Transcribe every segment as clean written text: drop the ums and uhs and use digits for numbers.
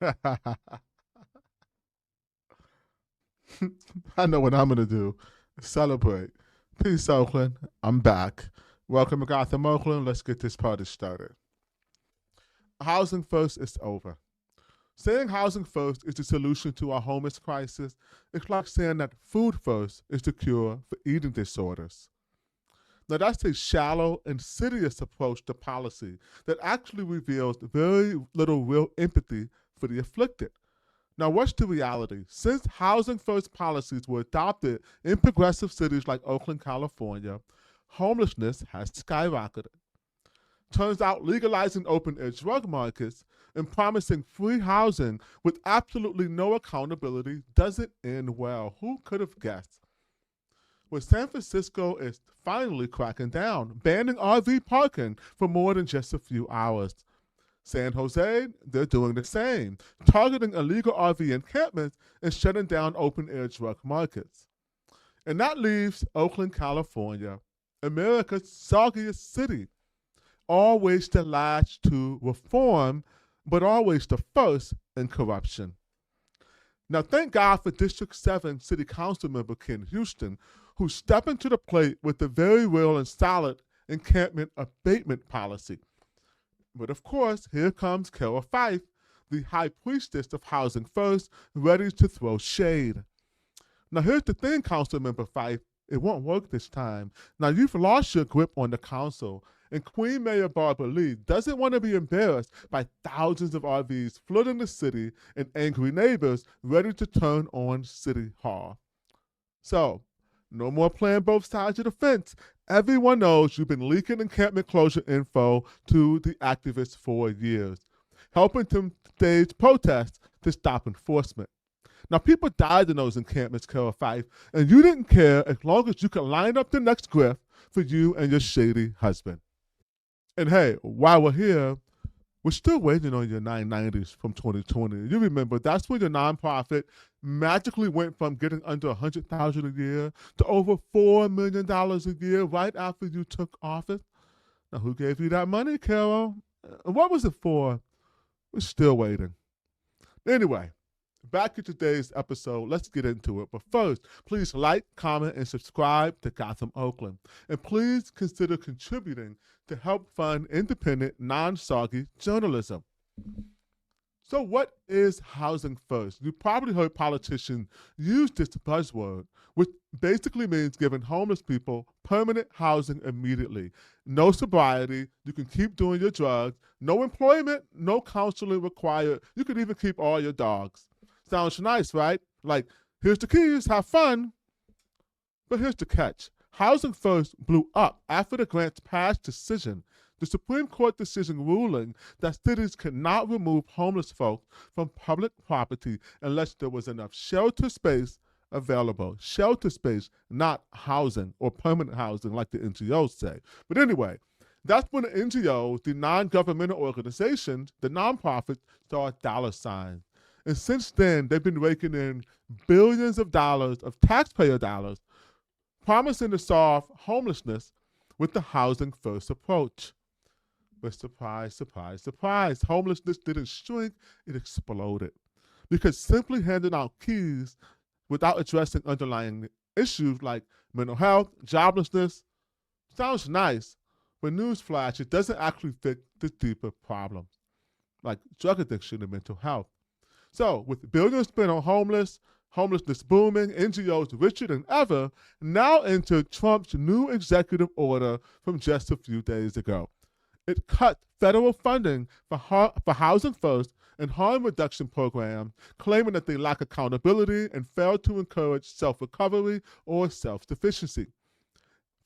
I know what I'm going to do. Celebrate. Peace, Oakland. I'm back. Welcome to Gotham, Oakland. Let's get this party started. Housing first is over. Saying housing first is the solution to our homeless crisis is like saying that food first is the cure for eating disorders. Now, that's a shallow, insidious approach to policy that actually reveals very little real empathy for the afflicted. Now, what's the reality? Since housing first policies were adopted in progressive cities like Oakland, California, homelessness has skyrocketed. Turns out legalizing open air drug markets and promising free housing with absolutely no accountability doesn't end well. Who could have guessed? Well, San Francisco is finally cracking down, banning RV parking for more than just a few hours. San Jose, they're doing the same, targeting illegal RV encampments and shutting down open air drug markets. And that leaves Oakland, California, America's soggiest city, always the last to reform, but always the first in corruption. Now, thank God for District 7 City Councilmember Ken Houston, who stepped into the plate with a very real and solid encampment abatement policy. But of course, here comes Carol Fife, the high priestess of Housing First, ready to throw shade. Now, here's the thing, Councilmember Fife, it won't work this time. Now, you've lost your grip on the council, and Queen Mayor Barbara Lee doesn't want to be embarrassed by thousands of RVs flooding the city and angry neighbors ready to turn on City Hall. So, no more playing both sides of the fence. Everyone knows you've been leaking encampment closure info to the activists for years, helping them stage protests to stop enforcement. Now, people died in those encampments, Carol Fife, and you didn't care as long as you could line up the next grift for you and your shady husband. And hey, while we're here, we're still waiting on your 990s from 2020. You remember that's when your nonprofit magically went from getting under $100,000 a year to over $4 million a year right after you took office. Now, who gave you that money, Carol? And what was it for? We're still waiting. Anyway, back to today's episode. Let's get into it. But first, please like, comment, and subscribe to Gotham Oakland. And please consider contributing to help fund independent, non-soggy journalism. So what is housing first? You probably heard politicians use this buzzword, which basically means giving homeless people permanent housing immediately. No sobriety, you can keep doing your drugs, no employment, no counseling required. You can even keep all your dogs. Sounds nice, right? Like, here's the keys, have fun. But here's the catch. Housing First blew up after the grant's past decision, the Supreme Court decision ruling that cities could not remove homeless folks from public property unless there was enough shelter space available. Shelter space, not housing or permanent housing like the NGOs say. But anyway, that's when the NGOs, the non-governmental organizations, the nonprofits, saw dollar signs. And since then, they've been raking in billions of dollars of taxpayer dollars, promising to solve homelessness with the housing first approach. But surprise, surprise, surprise, homelessness didn't shrink, it exploded. Because simply handing out keys without addressing underlying issues like mental health, joblessness, sounds nice, but newsflash, it doesn't actually fix the deeper problems, like drug addiction and mental health. So, with billions spent on homelessness booming, NGOs richer than ever, now enter Trump's new executive order from just a few days ago. It cut federal funding for Housing First and harm reduction programs, claiming that they lack accountability and fail to encourage self-recovery or self-sufficiency.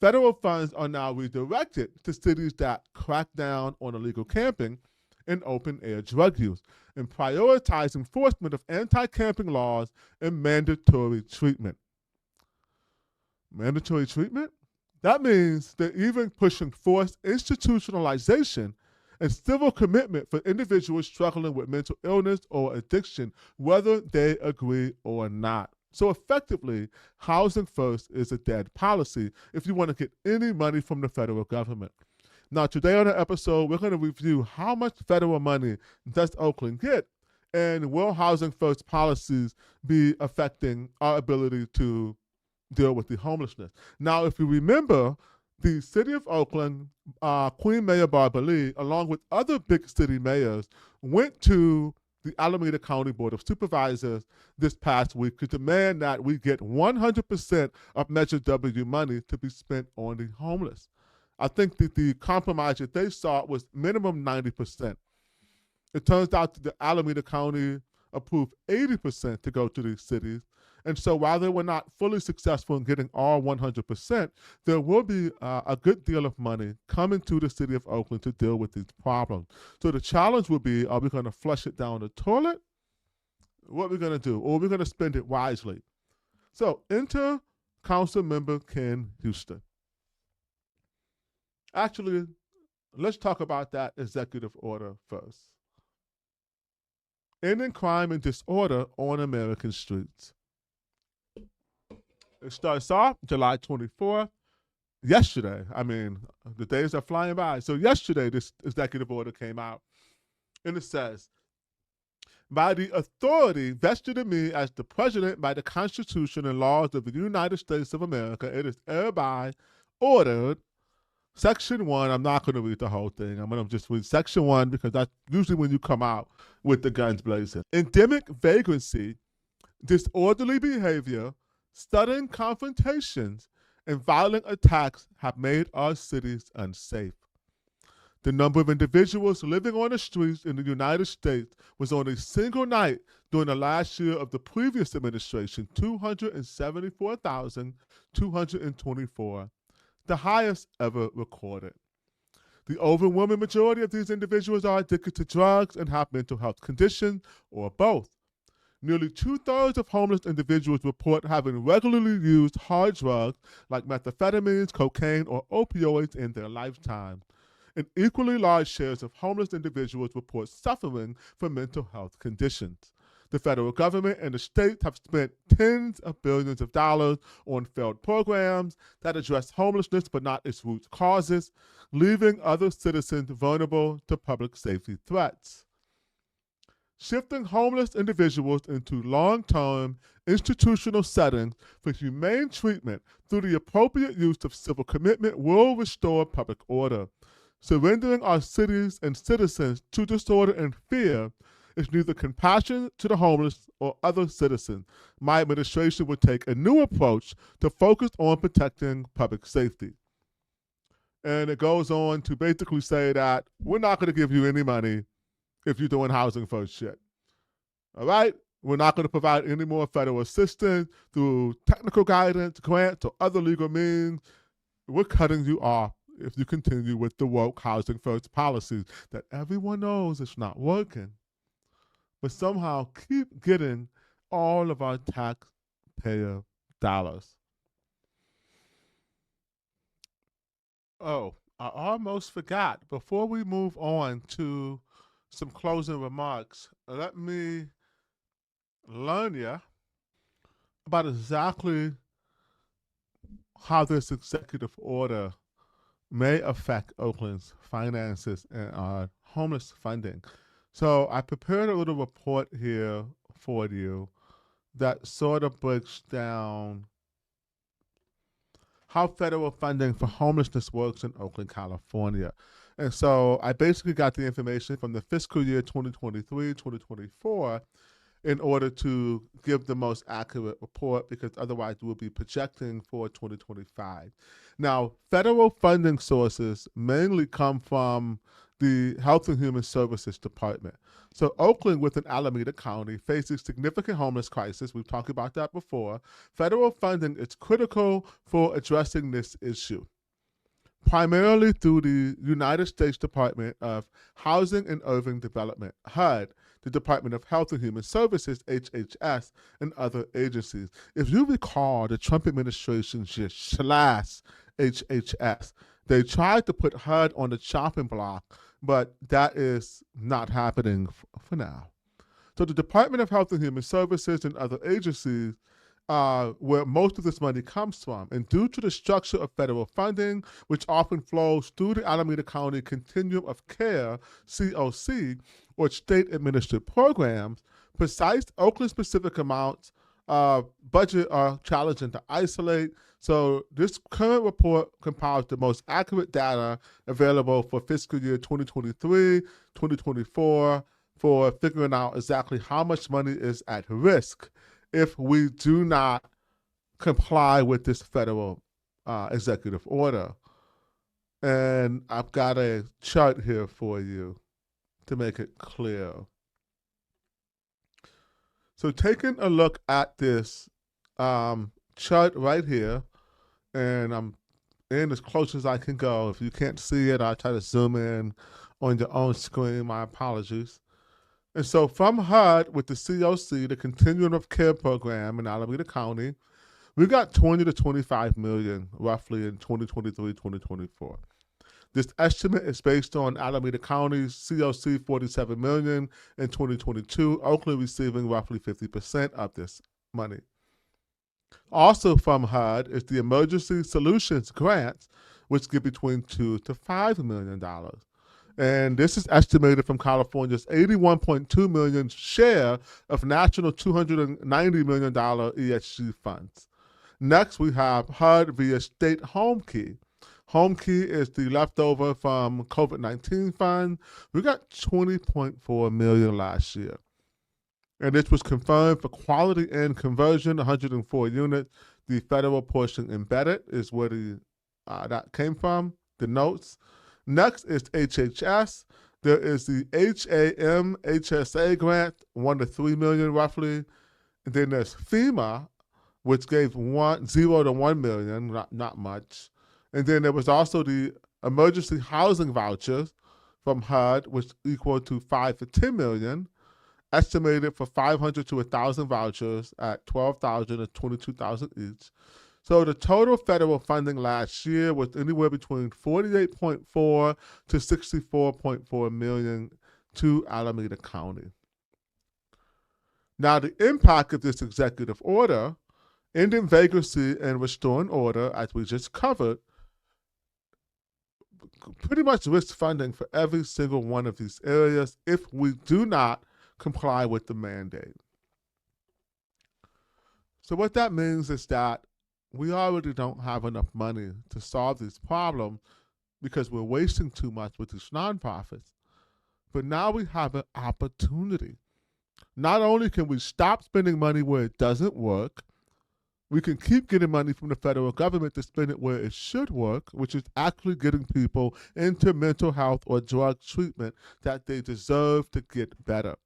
Federal funds are now redirected to cities that crack down on illegal camping and open-air drug use, and prioritize enforcement of anti-camping laws and mandatory treatment. Mandatory treatment? That means they're even pushing forced institutionalization and civil commitment for individuals struggling with mental illness or addiction, whether they agree or not. So effectively, Housing First is a dead policy if you want to get any money from the federal government. Now, today on the episode, we're going to review how much federal money does Oakland get And will housing first policies be affecting our ability to deal with the homelessness? Now, if you remember, the city of Oakland, Queen Mayor Barbara Lee, along with other big city mayors, went to the Alameda County Board of Supervisors this past week to demand that we get 100% of Measure W money to be spent on the homeless. I think that the compromise that they sought was minimum 90%. It turns out that the Alameda County approved 80% to go to these cities. And so while they were not fully successful in getting all 100%, there will be a good deal of money coming to the city of Oakland to deal with these problems. So the challenge will be, are we going to flush it down the toilet? What are we going to do? Or are we going to spend it wisely? So enter Councilmember Ken Houston. Actually, let's talk about that executive order first. Ending crime and disorder on American streets. It starts off July 24th. Yesterday, I mean, the days are flying by. So yesterday, this executive order came out. And it says, by the authority vested in me as the president by the Constitution and laws of the United States of America, it is hereby ordered. Section 1, I'm not going to read the whole thing. I'm going to just read Section 1 because that's usually when you come out with the guns blazing. Endemic vagrancy, disorderly behavior, sudden confrontations, and violent attacks have made our cities unsafe. The number of individuals living on the streets in the United States was on a single night during the last year of the previous administration, 274,224. The highest ever recorded. The overwhelming majority of these individuals are addicted to drugs and have mental health conditions or both. Nearly 2/3 of homeless individuals report having regularly used hard drugs like methamphetamines, cocaine, or opioids in their lifetime. And equally large shares of homeless individuals report suffering from mental health conditions. The federal government and the states have spent tens of billions of dollars on failed programs that address homelessness but not its root causes, leaving other citizens vulnerable to public safety threats. Shifting homeless individuals into long-term institutional settings for humane treatment through the appropriate use of civil commitment will restore public order. Surrendering our cities and citizens to disorder and fear is neither compassion to the homeless or other citizens. My administration would take a new approach to focus on protecting public safety. And it goes on to basically say that we're not going to give you any money if you're doing housing first shit. All right? We're not going to provide any more federal assistance through technical guidance, grants, or other legal means. We're cutting you off if you continue with the woke housing first policies that everyone knows it's not working, but somehow keep getting all of our taxpayer dollars. Oh, I almost forgot. Before we move on to some closing remarks, let me learn you about exactly how this executive order may affect Oakland's finances and our homeless funding. So I prepared a little report here for you that sort of breaks down how federal funding for homelessness works in Oakland, California. And so I basically got the information from the fiscal year 2023, 2024 in order to give the most accurate report, because otherwise we'll be projecting for 2025. Now, federal funding sources mainly come from the Health and Human Services Department. So Oakland, within Alameda County, faces significant homeless crisis. We've talked about that before. Federal funding is critical for addressing this issue, primarily through the United States Department of Housing and Urban Development, HUD, the Department of Health and Human Services, HHS, and other agencies. If you recall, the Trump administration just slashed HHS. They tried to put HUD on the chopping block, but that is not happening for now. So the Department of Health and Human Services and other agencies where most of this money comes from. And due to the structure of federal funding, which often flows through the Alameda County Continuum of Care, COC, or state administered programs, precise Oakland-specific amounts budget are challenging to isolate. So this current report compiles the most accurate data available for fiscal year 2023, 2024, for figuring out exactly how much money is at risk if we do not comply with this federal executive order. And I've got a chart here for you to make it clear. So taking a look at this chart right here, and I'm in as close as I can go. If you can't see it, I'll try to zoom in on your own screen. My apologies. And so from HUD with the COC, the Continuum of Care Program in Alameda County, we got 20 to 25 million roughly in 2023, 2024. This estimate is based on Alameda County's COC 47 million in 2022, Oakland receiving roughly 50% of this money. Also from HUD is the Emergency Solutions Grants, which give between $2 to $5 million. And this is estimated from California's $81.2 million share of national $290 million ESG funds. Next, we have HUD via State Home Key. Home Key is the leftover from COVID-19 fund. We got $20.4 million last year. And this was confirmed for Quality Inn conversion, 104 units. The federal portion embedded is where that came from, the notes. Next is HHS. There is the HAM HSA grant, 1 to 3 million roughly. And then there's FEMA, which gave 0 to 1 million, not much. And then there was also the emergency housing vouchers from HUD, which equal to 5 to 10 million, estimated for 500 to 1,000 vouchers at 12,000 to 22,000 each. So the total federal funding last year was anywhere between 48.4 to 64.4 million to Alameda County. Now the impact of this executive order, ending vagrancy and restoring order, as we just covered, pretty much risk funding for every single one of these areas if we do not comply with the mandate. So what that means is that we already don't have enough money to solve these problems because we're wasting too much with these nonprofits. But now we have an opportunity. Not only can we stop spending money where it doesn't work, we can keep getting money from the federal government to spend it where it should work, which is actually getting people into mental health or drug treatment that they deserve to get better.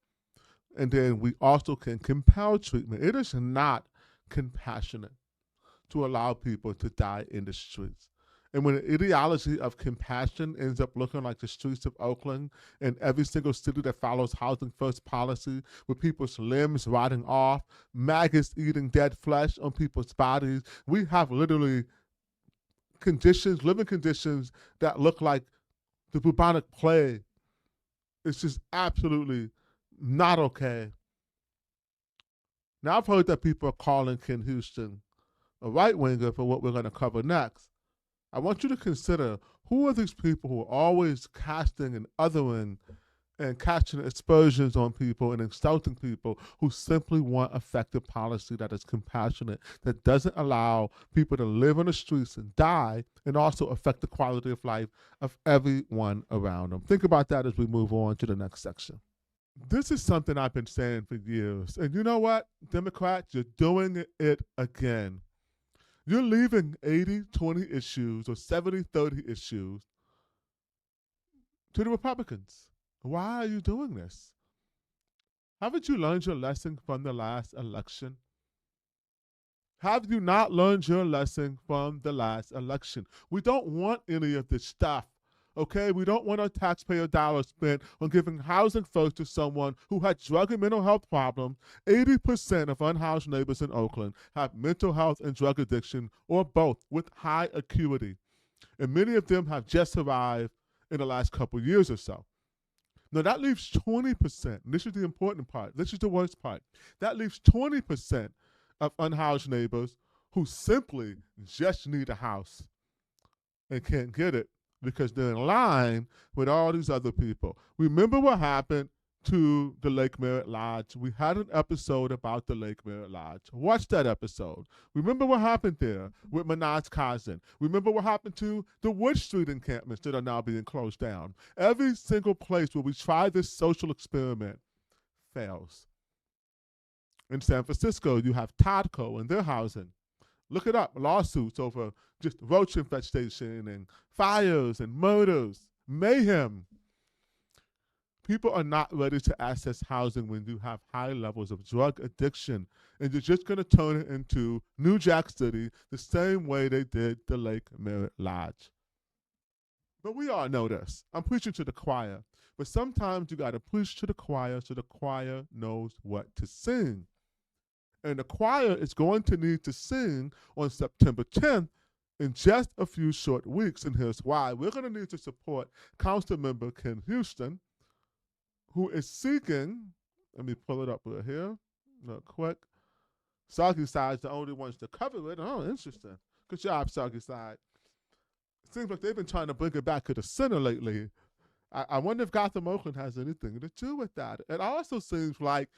And then we also can compel treatment. It is not compassionate to allow people to die in the streets. And when the ideology of compassion ends up looking like the streets of Oakland and every single city that follows housing first policy, with people's limbs rotting off, maggots eating dead flesh on people's bodies, we have literally conditions, living conditions that look like the bubonic plague. It's just absolutely not okay. Now I've heard that people are calling Ken Houston a right-winger for what we're going to cover next. I want you to consider, who are these people who are always casting and othering and catching aspersions on people and insulting people who simply want effective policy that is compassionate, that doesn't allow people to live on the streets and die, and also affect the quality of life of everyone around them. Think about that as we move on to the next section. This is something I've been saying for years. And you know what, Democrats, you're doing it again. You're leaving 80-20 issues or 70-30 issues to the Republicans. Why are you doing this? Haven't you learned your lesson from the last election? Have you not learned your lesson from the last election? We don't want any of this stuff. Okay, we don't want our taxpayer dollars spent on giving housing first to someone who had drug and mental health problems. 80% of unhoused neighbors in Oakland have mental health and drug addiction, or both, with high acuity. And many of them have just arrived in the last couple years or so. Now that leaves 20%. This is the important part. This is the worst part. That leaves 20% of unhoused neighbors who simply just need a house and can't get it because they're in line with all these other people. Remember what happened to the Lake Merritt Lodge? We had an episode about the Lake Merritt Lodge. Watch that episode. Remember what happened there with Minaj Kazan. Remember what happened to the Wood Street encampments that are now being closed down. Every single place where we try this social experiment fails. In San Francisco, you have Todco and their housing. Look it up, lawsuits over just roach infestation and fires and murders, mayhem. People are not ready to access housing when you have high levels of drug addiction, and you're just going to turn it into New Jack City the same way they did the Lake Merritt Lodge. But we all know this. I'm preaching to the choir, but sometimes you got to preach to the choir so the choir knows what to sing. And the choir is going to need to sing on September 10th in just a few short weeks, and here's why. We're going to need to support Councilmember Ken Houston, who is seeking, let me pull it up right here real quick. Saggy Side's the only ones to cover it. Oh, interesting. Good job, Saggy Side. It seems like they've been trying to bring it back to the center lately. I wonder if Gotham, Oakland has anything to do with that. It also seems like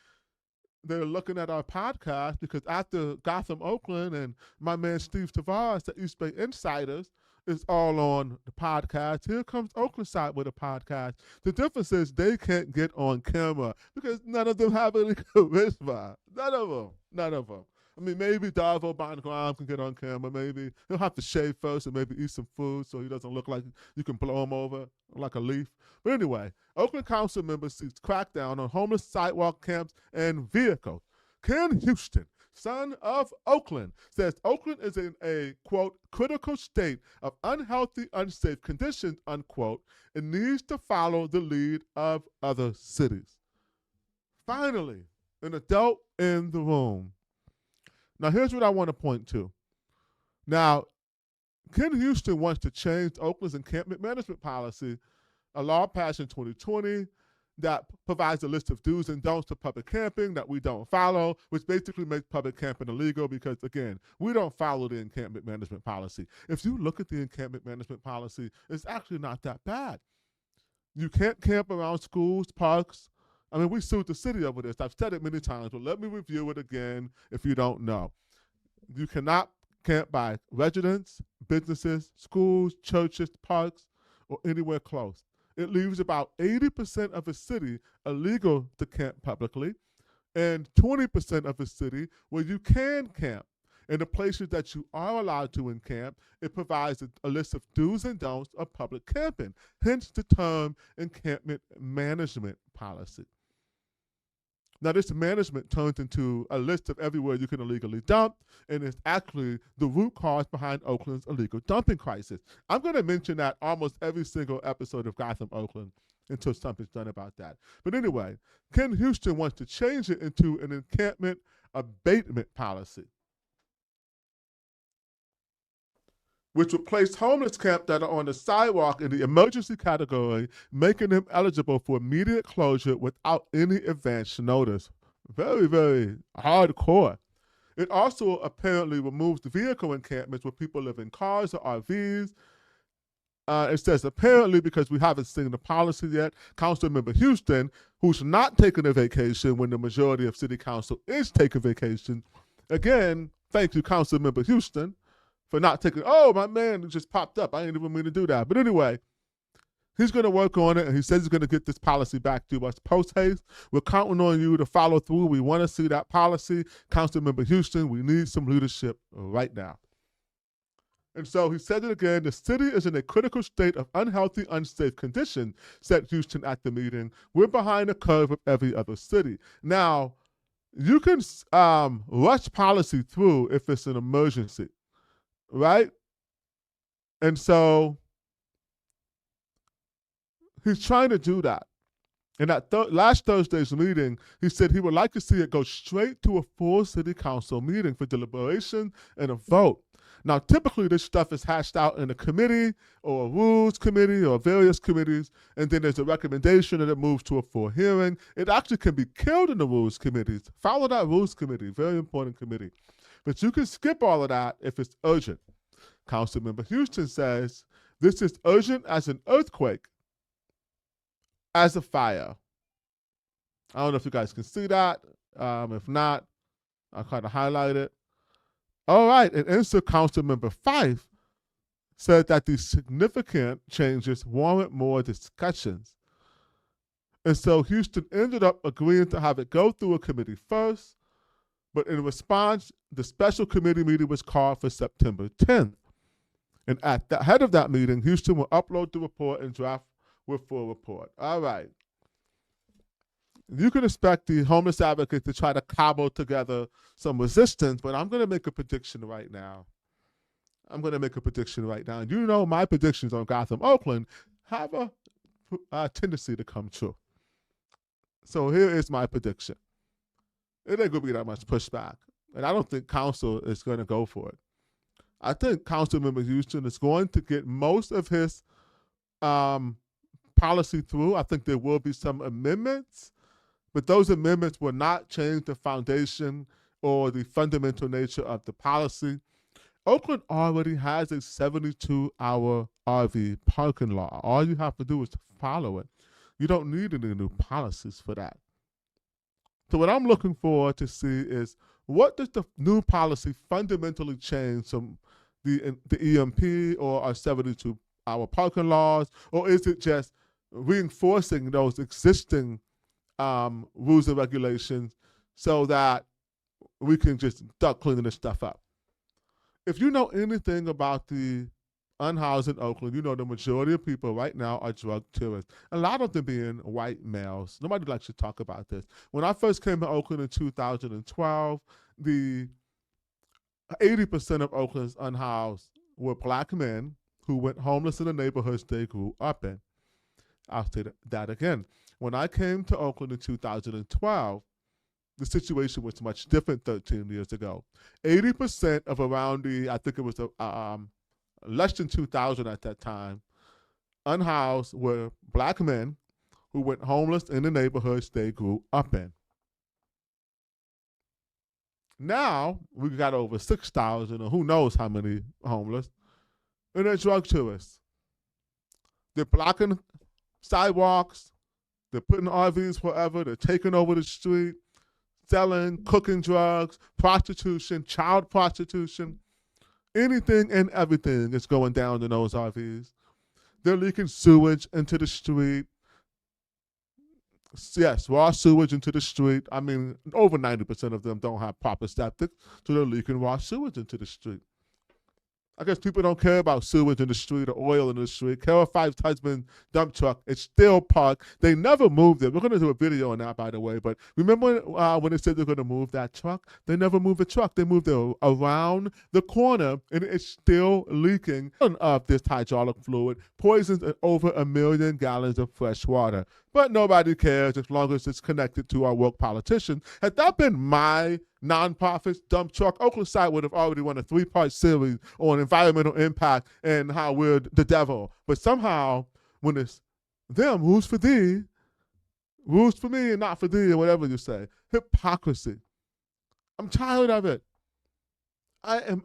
they're looking at our podcast because after Gotham, Oakland, and my man Steve Tavares, the East Bay Insiders, is all on the podcast. Here comes Oakland Side with a podcast. The difference is they can't get on camera because none of them have any charisma. None of them. I mean, maybe Darvo Bongram can get on camera. Maybe he'll have to shave first and maybe eat some food so he doesn't look like you can blow him over like a leaf. But anyway, Oakland Council member seeks crackdown on homeless sidewalk camps and vehicles. Ken Houston, son of Oakland, says Oakland is in a, quote, critical state of unhealthy, unsafe conditions, unquote, and needs to follow the lead of other cities. Finally, an adult in the room. Now, here's what I want to point to. Now, Ken Houston wants to change Oakland's encampment management policy, a law passed in 2020 that provides a list of do's and don'ts to public camping that we don't follow, which basically makes public camping illegal because, again, we don't follow the encampment management policy. If you look at the encampment management policy, it's actually not that bad. You can't camp around schools, parks. I mean, we sued the city over this. I've said it many times, but let me review it again if you don't know. You cannot camp by residents, businesses, schools, churches, parks, or anywhere close. It leaves about 80% of a city illegal to camp publicly and 20% of a city where you can camp. In the places that you are allowed to encamp, it provides a list of do's and don'ts of public camping, hence the term encampment management policy. Now, this management turns into a list of everywhere you can illegally dump, and it's actually the root cause behind Oakland's illegal dumping crisis. I'm going to mention that almost every single episode of Gotham, Oakland, until something's done about that. But anyway, Ken Houston wants to change it into an encampment abatement policy, which would place homeless camps that are on the sidewalk in the emergency category, making them eligible for immediate closure without any advance notice. Very, very hardcore. It also apparently removes the vehicle encampments where people live in cars or RVs. It says apparently because we haven't seen the policy yet. Councilmember Houston, who's not taking a vacation when the majority of city council is taking vacation. Again, thank you, Councilmember Houston, for not taking, oh, my man just popped up. I didn't even mean to do that. But anyway, he's going to work on it, and he says he's going to get this policy back to us post-haste. We're counting on you to follow through. We want to see that policy. Councilmember Houston, we need some leadership right now. And so he said it again, the city is in a critical state of unhealthy, unsafe condition, said Houston at the meeting. We're behind the curve of every other city. Now, you can rush policy through if it's an emergency. Right? And so he's trying to do that. And at last Thursday's meeting, he said he would like to see it go straight to a full city council meeting for deliberation and a vote. Now, typically this stuff is hashed out in a committee or a rules committee or various committees, and then there's a recommendation and it moves to a full hearing. It actually can be killed in the rules committees. Follow that rules committee, very important committee. But you can skip all of that if it's urgent. Councilmember Houston says, this is urgent as an earthquake, as a fire. I don't know if you guys can see that. If not, I'll kind of highlight it. All right, and answer Councilmember Fife said that these significant changes warrant more discussions. And so Houston ended up agreeing to have it go through a committee first, but in response, the special committee meeting was called for September 10th. And at the head of that meeting, Houston will upload the report and draft with full report. All right. You can expect the homeless advocate to try to cobble together some resistance, but I'm going to make a prediction right now. And you know my predictions on Gotham, Oakland have a tendency to come true. So here is my prediction. It ain't going to be that much pushback. And I don't think council is going to go for it. I think Councilmember Houston is going to get most of his policy through. I think there will be some amendments, but those amendments will not change the foundation or the fundamental nature of the policy. Oakland already has a 72-hour RV parking law. All you have to do is follow it. You don't need any new policies for that. So what I'm looking forward to see is, what does the new policy fundamentally change from the EMP or our 72-hour parking laws, or is it just reinforcing those existing rules and regulations so that we can just start cleaning this stuff up? If you know anything about the unhoused in Oakland, you know the majority of people right now are drug tourists. A lot of them being white males. Nobody likes to talk about this. When I first came to Oakland in 2012, the 80% of Oakland's unhoused were black men who went homeless in the neighborhoods they grew up in. I'll say that again. When I came to Oakland in 2012, the situation was much different 13 years ago. 80% of around I think it was less than 2,000 at that time, unhoused were black men who went homeless in the neighborhoods they grew up in. Now, we got over 6,000, or who knows how many homeless, and they're drug tourists. They're blocking sidewalks, they're putting RVs wherever, they're taking over the street, selling, cooking drugs, prostitution, child prostitution. Anything and everything is going down in those RVs. They're leaking sewage into the street. Yes, raw sewage into the street. I mean, over 90% of them don't have proper septic, so they're leaking raw sewage into the street. I guess people don't care about sewage in the street or oil in the street. Carol Fife's husband's dump truck, it's still parked. They never moved it. We're going to do a video on that, by the way. But remember when they said they're going to move that truck? They never moved the truck. They moved it around the corner, and it's still leaking of this hydraulic fluid, poisons over 1 million gallons of fresh water. But nobody cares as long as it's connected to our woke politicians. Had that been my nonprofit's dump truck, Oakland Side would have already won a 3-part series on environmental impact and how we're the devil. But somehow, when it's them, rules for thee, rules for me and not for thee, or whatever you say. Hypocrisy. I'm tired of it. I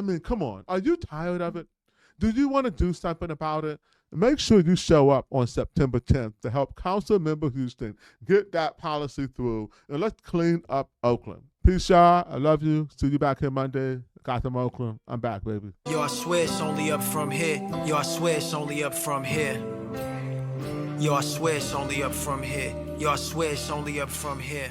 mean, come on. Are you tired of it? Do you want to do something about it? Make sure you show up on September 10th to help Councilmember Houston get that policy through, and let's clean up Oakland. Peace, y'all. I love you. See you back here Monday. Gotham, Oakland. I'm back, baby. Yo, I swear it's only up from here. Yo, I swear it's only up from here. Yo, I swear it's only up from here. Yo, I swear it's only up from here.